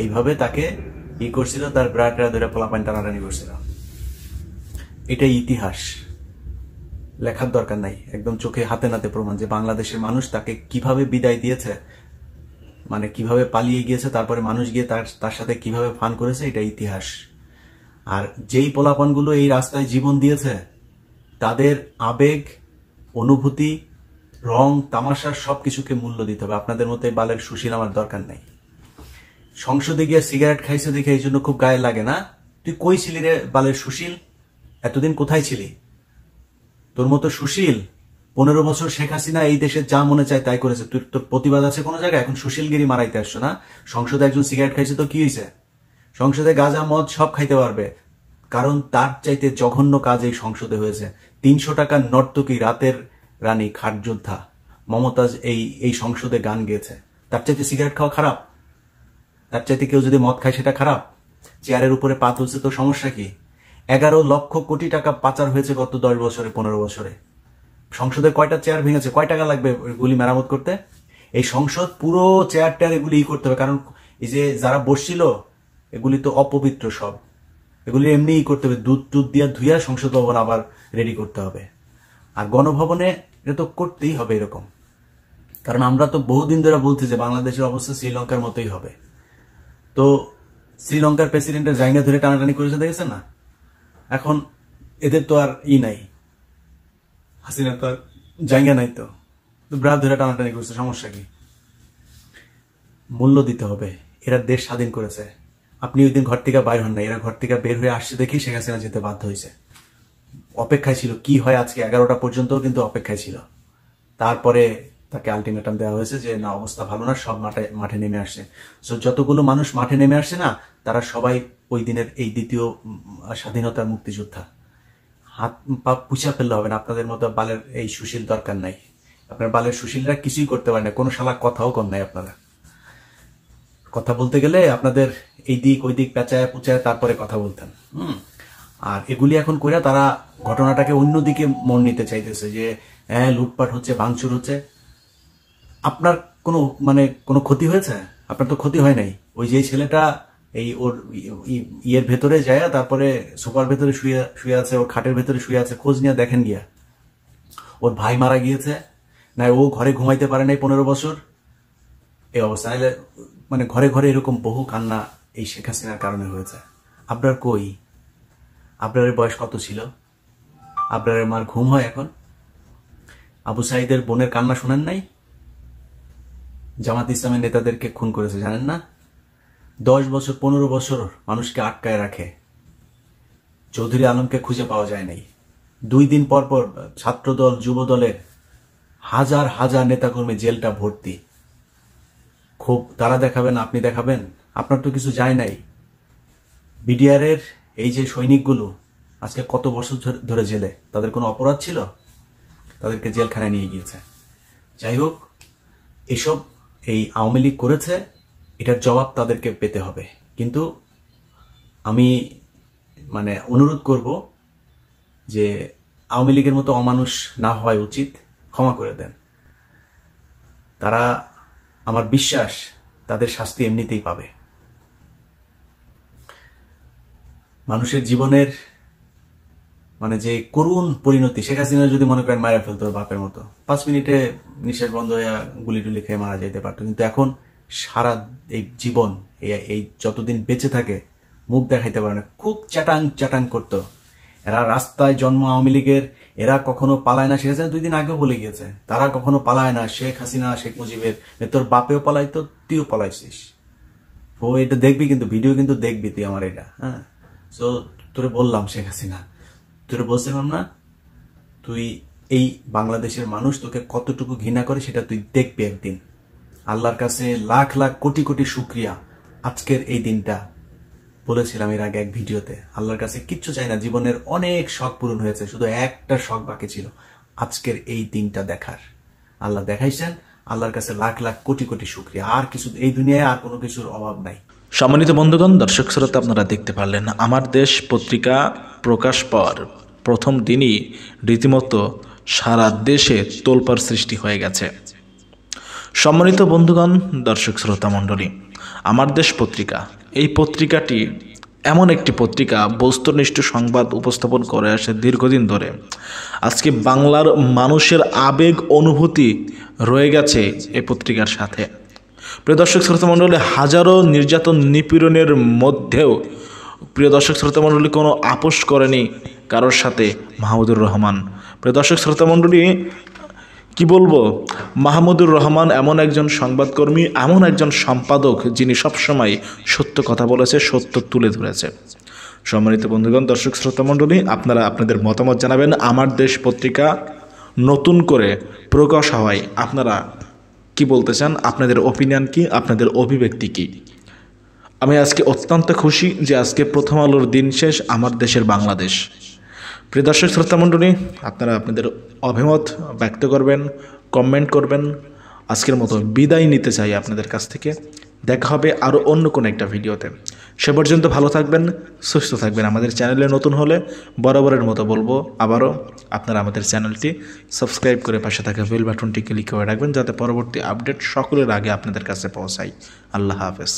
এইভাবে তাকে করছিল, তার ব্রাটা ধরে পোলাপান টানাটানি করছিল। এটাই ইতিহাস, লেখার দরকার নাই, একদম চোখে হাতে নাতে প্রমাণ যে বাংলাদেশের মানুষ তাকে কিভাবে বিদায় দিয়েছে। মানে কিভাবে পালিয়ে গিয়েছে, তারপরে মানুষ গিয়ে তার সাথে কিভাবে ফান করেছে, এটা ইতিহাস। আর যেই পোলাপানগুলো এই রাস্তায় জীবন দিয়েছে তাদের আবেগ, অনুভূতি, রং, তামাশার সবকিছুকে মূল্য দিতে হবে। আপনাদের মতো বালের সুশীল আমার দরকার নাই। সংসদে গিয়ে সিগারেট খাইছে দেখে এই জন্য খুব গায়ে লাগে না? তুই কই ছিলি রে বালের সুশীল? এতদিন কোথায় ছিলি? তোর মতো সুশীল 15 বছর শেখ হাসিনা এই দেশে যা মনে চায় তাই করেছে। তুই তোর প্রতিবাদ আছে কোনো জায়গায়? এখন সুশীলগিরি মারাইতে আসছো না? সংসদে একজন সিগারেট খাইছে তো কি হয়েছে? সংসদে গাঁজা মদ সব খাইতে পারবে, কারণ তার চাইতে জঘন্য কাজ এই সংসদে হয়েছে। 300 টাকার নর্তকী, রাতের রানী, খাট যোদ্ধা মমতাজ এই সংসদে গান গেয়েছে। তার চাইতে সিগারেট খাওয়া খারাপ? তার চাইতে কেউ যদি মদ খায় সেটা খারাপ? চেয়ারের উপরে পা তুলছে তো সমস্যা কি? 11 লক্ষ কোটি টাকা পাচার হয়েছে গত 10 বছরে, 15 বছরে। সংসদে কয়টা চেয়ার ভেঙেছে? কয় টাকা লাগবে এগুলি মেরামত করতে? এই সংসদ পুরো চেয়ার টেয়ার এগুলি করতে হবে, কারণ এই যে যারা বসছিল এগুলি তো অপবিত্র সব। এগুলি এমনিই করতে হবে, দুধ দিয়ে ধুইয়া সংসদ ভবন আবার রেডি করতে হবে। আর গণভবনে এটা তো করতেই হবে এরকম, কারণ আমরা তো বহুদিন ধরে বলছি যে বাংলাদেশের অবস্থা শ্রীলঙ্কার মতোই হবে। তো শ্রীলঙ্কার প্রেসিডেন্টের জায়গা ধরে টানাটানি করেছে, দেখেছেন না? এখন এদের তো আর নাই, হাসিনা তো আর জায়গা নাই, তো ব্রাভ ধরে টানাটানি করেছে, সমস্যা কি? মূল্য দিতে হবে। এরা দেশ স্বাধীন করেছে। আপনি ওই দিন ঘর থেকে বাইর হন না, এরা ঘর থেকে বের হয়ে আসছে দেখি শেখ হাসিনা যেতে বাধ্য হয়েছে। অপেক্ষায় ছিল কি হয় আজকে 11টা পর্যন্ত, কিন্তু অপেক্ষায় ছিল। তারপরে তাকে আলটিমেটাম দেওয়া হয়েছে যে না, অবস্থা ভালো না, সব মাঠে নেমে আসছে। সো যতগুলো মানুষ মাঠে নেমে আসছে না, তারা সবাই ওই দিনের এই দ্বিতীয় স্বাধীনতার মুক্তিযোদ্ধা। হাত পা পুছা ফেললে হবে না। আপনাদের মতো বালের এই সুশীল দরকার নাই। আপনার বালের সুশীলরা কিছুই করতে পারে না, কোনো শালা কথাও কর নাই। আপনারা কথা বলতে গেলে আপনাদের এই দিক ওই দিক পেঁচায় পুচায় তারপরে কথা বলতেন। আর এগুলি এখন কইরা তারা ঘটনাটাকে অন্যদিকে মন নিতে চাইতেছে যে হ্যাঁ লুটপাট হচ্ছে, ভাঙচুর হচ্ছে। আপনার কোনো ক্ষতি হয়েছে? আপনার তো ক্ষতি হয় নাই। ওই যে ছেলেটা এই ওর ইয়ের ভেতরে যায়, তারপরে সোফার ভেতরে শুয়ে আছে, ওর খাটের ভেতরে শুয়ে আছে, খোঁজ নিয়ে দেখেন গিয়া। ওর ভাই মারা গিয়েছে, না ও ঘরে ঘুমাইতে পারে নাই 15 বছর, এই অবস্থা। মানে ঘরে ঘরে এরকম বহু কান্না এই শেখ হাসিনার কারণে হয়েছে। আপনার কই? আপনার বয়স কত ছিল? আপনার মার ঘুম হয় এখন? আবু সাইদের বোনের কান্না শোনেন নাই? জামাত ইসলামের নেতাদেরকে খুন করেছে জানেন না? 10 বছর 15 বছর মানুষকে আটকায় রাখে। চৌধুরী আলমকে খুঁজে পাওয়া যায় নাই। 2 দিন পর পর ছাত্রদল, যুব দলের হাজার হাজার নেতাকর্মী জেলটা ভর্তি। খুব তারা দেখাবেন, আপনি দেখাবেন? আপনার তো কিছু যায় নাই। বিডিআরের এই যে সৈনিকগুলো আজকে কত বছর ধরে জেলে, তাদের কোনো অপরাধ ছিল? তাদেরকে জেলখানায় নিয়ে গিয়েছে। যাই হোক, এসব এই আওয়ামী লীগ করেছে, এটার জবাব তাদেরকে পেতে হবে। কিন্তু আমি অনুরোধ করব যে আওয়ামী লীগের মতো অমানুষ না হওয়াই উচিত, ক্ষমা করে দেন। তারা, আমার বিশ্বাস, তাদের শাস্তি এমনিতেই পাবে। মানুষের জীবনের যে করুণ পরিণতি, শেখ হাসিনা যদি মনে করেন মারা ফেলতো বাপের মতো, 5 মিনিটে নিঃশ্বাস বন্ধ হয়ে গুলি টুলি খেয়ে মারা যেতে পারতো। কিন্তু এখন সারা এই জীবন, এই যতদিন বেঁচে থাকে মুখ দেখাইতে পারে না, খুব চ্যাটাং চ্যাটাং করতো। এরা রাস্তায় জন্ম আওয়ামী লীগের, এরা কখনো পালায় না। শেখ হাসিনা 2 দিন আগেও বলে গিয়েছে, তারা কখনো পালায় না। শেখ হাসিনা, শেখ মুজিবের, তোর বাপেও পালাইতো, তুইও পালাইছিস। ও এটা দেখবি, কিন্তু ভিডিও কিন্তু দেখবি তুই আমার এটা। হ্যাঁ, তো তোরে বললাম শেখ হাসিনা, তোরে বলছিলাম না, তুই এই বাংলাদেশের মানুষ তোকে কতটুকু ঘৃণা করে সেটা তুই দেখবি একদিন। আল্লাহর কাছে লাখ লাখ কোটি কোটি শুকরিয়া, আজকের এই দিনটা বলেছিলাম এর আগে এক ভিডিওতে। আল্লাহর কাছে কিচ্ছু চাই না, জীবনের অনেক শখ পূরণ হয়েছে, শুধু একটা শখ বাকি ছিল, আজকের এই দিনটা দেখার। আল্লাহ দেখাইছেন, আল্লাহর কাছে লাখ লাখ কোটি কোটি শুকরিয়া। আর কিছু এই দুনিয়ায় আর কোনো কিছুর অভাব নাই। সম্মানিত বন্ধুগণ, দর্শক শ্রোতা, আপনারা দেখতে পারলেন আমার দেশ পত্রিকা প্রকাশ পাওয়ার প্রথম দিনই রীতিমতো সারা দেশে তোলপাড় সৃষ্টি হয়ে গেছে। সম্মানিত বন্ধুগণ, দর্শক শ্রোতা মণ্ডলী, আমার দেশ পত্রিকা, এই পত্রিকাটি এমন একটি পত্রিকা বস্তুনিষ্ঠ সংবাদ উপস্থাপন করে আসে দীর্ঘদিন ধরে। আজকে বাংলার মানুষের আবেগ অনুভূতি রয়ে গেছে এই পত্রিকার সাথে। প্রিয় দর্শক শ্রোতা মণ্ডলী, হাজারো নির্যাতন নিপীড়নের মধ্যেও প্রিয় দর্শক শ্রোতা মণ্ডলী কোনো আপোষ করেনি কারোর সাথে মাহমুদুর রহমান। প্রিয় দর্শক শ্রোতা মণ্ডলী, কি বলবো, মাহমুদুর রহমান এমন একজন সংবাদকর্মী, এমন একজন সম্পাদক যিনি সবসময় সত্য কথা বলেছে, সত্য তুলে ধরেছে। সম্মানিত বন্ধুগণ, দর্শক শ্রোতা মণ্ডলী, আপনারা আপনাদের মতামত জানাবেন। আমার দেশ পত্রিকা নতুন করে প্রকাশ হওয়ায় আপনারা কি বলতে চান, আপনাদের ওপিনিয়ন কি, আপনাদের অভিব্যক্তি কি? আমি আজকে অত্যন্ত খুশি যে আজকে প্রথম আলোর দিন শেষ, আমার দেশের বাংলাদেশ। প্রিয় দর্শক শ্রোতা মণ্ডলী, আপনারা আপনাদের অভিমত ব্যক্ত করবেন, কমেন্ট করবেন। আজকের মতো বিদায় নিতে চাই আপনাদের কাছ থেকে। দেখা হবে আরও অন্য কোনো একটা ভিডিওতে। সে পর্যন্ত ভালো থাকবেন, সুস্থ থাকবেন। আমাদের চ্যানেলে নতুন হলে বরাবরের মতো বলবো আবারও, আপনারা আমাদের চ্যানেলটি সাবস্ক্রাইব করে পাশে থাকা বেল বাটনটি ক্লিক করে রাখবেন, যাতে পরবর্তী আপডেট সকলের আগে আপনাদের কাছে পৌঁছায়। আল্লাহ হাফেজ।